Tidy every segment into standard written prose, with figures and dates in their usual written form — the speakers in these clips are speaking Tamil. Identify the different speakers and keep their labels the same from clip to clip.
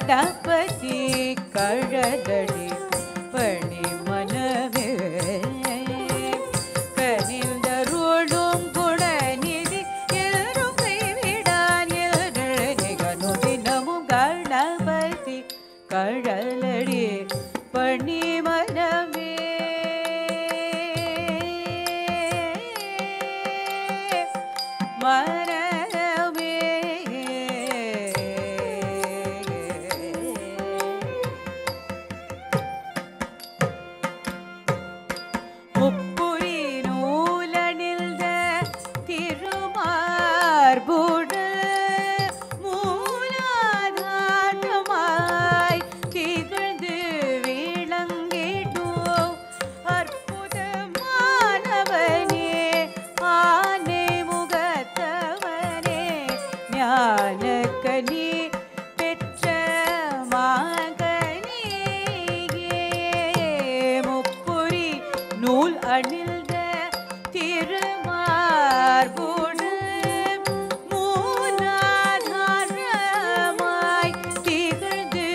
Speaker 1: கணபதி கழலடி பணி மனமே கனிந்தருளும் குணநிதி எல்லோரும் கைவிடான் எல்லும் தினமும் கணபதி கழலடி பணி மனமே முப்புரி நூலணிந்த திருமார்புடு மூலாதாரமாய் திகழ்ந்து விளங்கிடும் அற்புதமானவனே ஆனை முகத்தவனே ஞானக்கனி பெற்ற மகனே முப்புரி நூல் அணிந்த திருமார்புடு மூலாதாரமாய் திகழ்ந்து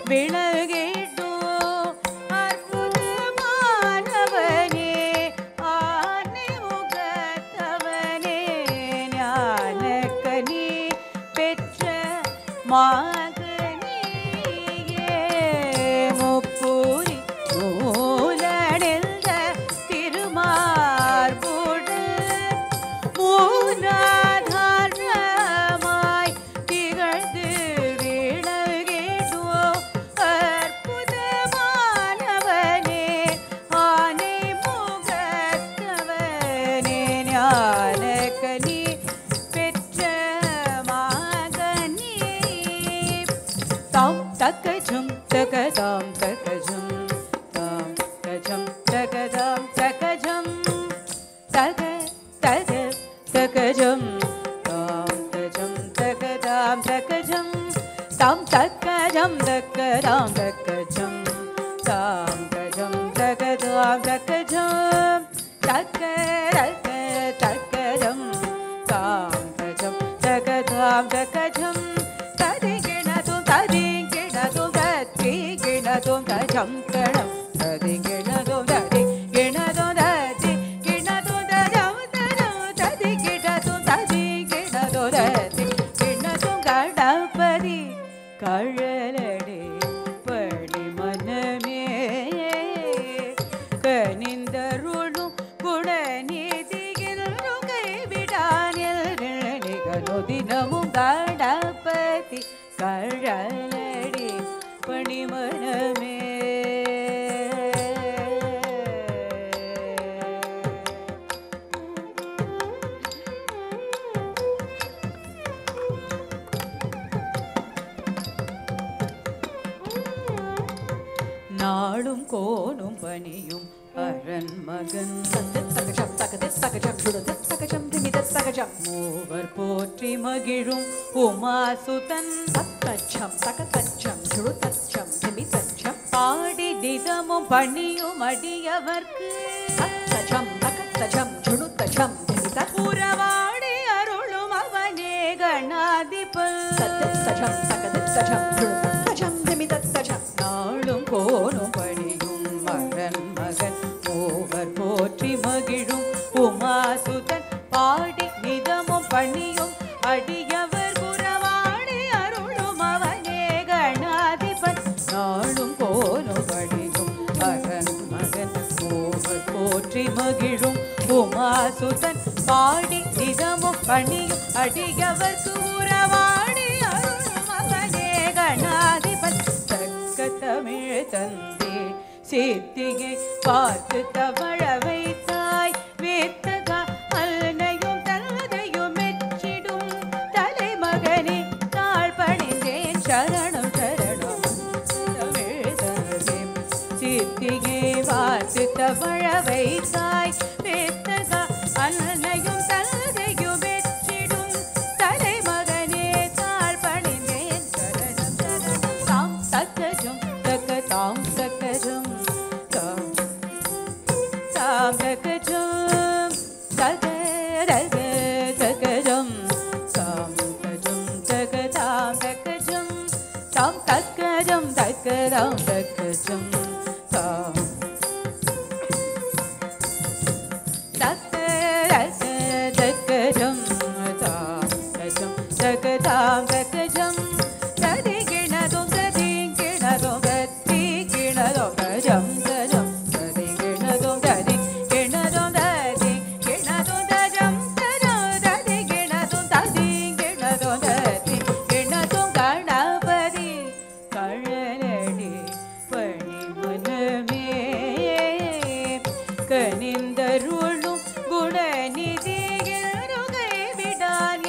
Speaker 1: விளங்கிடும் அற்புதமானவனே ஆனை முகத்தவனே ஞானக்கனி பெற்ற மகனே முப்புரி நூலணிந்த திருமார்புடு மூலாதாரமாய் திகழ்ந்து விளங்கிடும் அற்புதமானவனே ஆனை முகத்தவனே ஞானக்கனி பெற்ற மகனே தாம் தக்கஜம் தகதாம் தகஜம் தாம் தகஜம் தகதாம் தகஜம் தக தக தகஜம் தாம் தஜம் தகதாம் தகஜம் தாம் தக்கஜம் தக்கதாம் தகஜம் தாம் தஜம் தகதாம் தகஜம் தக்க தக்க தக்கஜம் தாம் தஜம் தகதாம் தகஜம் ததிகிணதும் ததிகிணதும் ததிகிணதும் தஜம் தடம் ததிகிணதும் ததிகிணதும் ததிகிணதும் தஜம் தடம் ததிகிணதும் ததிகிணதும் ததிகிணதும் கணபதி கழலடி பணி மனமே கனிந்தருளும் குணநிதியில் கைவிடான் தினமும் கணபதி கழலடி பணி மனமே நாளும் கோணும் பணியும் அரண் மகன் மூவர் போற்றி மகிழும் உமாசுதன் பாடி தினமும் பணியும் அடியவர்க்கு உறவாடி அருளும் அவனே கணாதிபன் நாளும் கோணும் பணியும் மகன் மகன் மூவர் போற்றி மகிழும் உமாசுதன் பாடி நிதமும் பணியும் அடியவர் உறவாடி அருளும் அவனே கணாதிபன் நாளும் கோணும் பணியும் மகன் மகன் மூவர் போற்றி மகிழும் உமாசுதன் பாடி நிதமும் பணியும் அடியவர்க்கு உறவாடி அருளும் அவனே கணாதிபன் தமிழ் தந்தே சித்தியை பார்த்து தவழ வைத்தாய் வேத்தகா அல்னையும் தந்தையும் மெச்சிடும் தலைமகனே தாழ் பணிந்தேன் சரணம் சரணம் தமிழ் தந்தே சித்தியை பார்த்து தவழ வைத்தாய் வேத்தகா அல்னையும் தந்தையும் மெச்சிடும் தலைமகனே தாழ் பணிந்தேன் சரணம் சரணம் தாம் தக்கஜம் தாம் தக்கஜம் தாம் தக்கஜம் தக ரக தக்கஜம் தாம் தக்கஜம் தக தாம் தக்கஜம் தாம் தக்க தாம் தக்கஜம் தாம் தக்கஜம் தாம் கஜம் தக்கதாம் தக்கஜம் ததி கிணதும் ததி கிணதும் ததி கிணதும் கஜம் கஜம் ததி கிணதும் ததி கிணதும் ததி கிணதும் தஜம் தஜம் ததி கிணதும் ததி கிணதும் ததி கிணதும் கணபதி கழலடி பணி மனமே கனிந்தருளும் குணநிதியில் கைவிடான்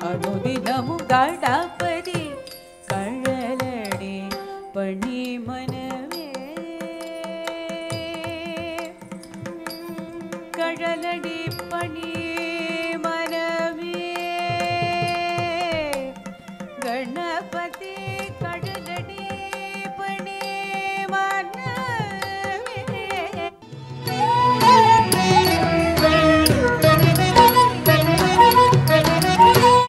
Speaker 1: அனுதினமும் கணபதி கழலடி பணி மனமே கழலடி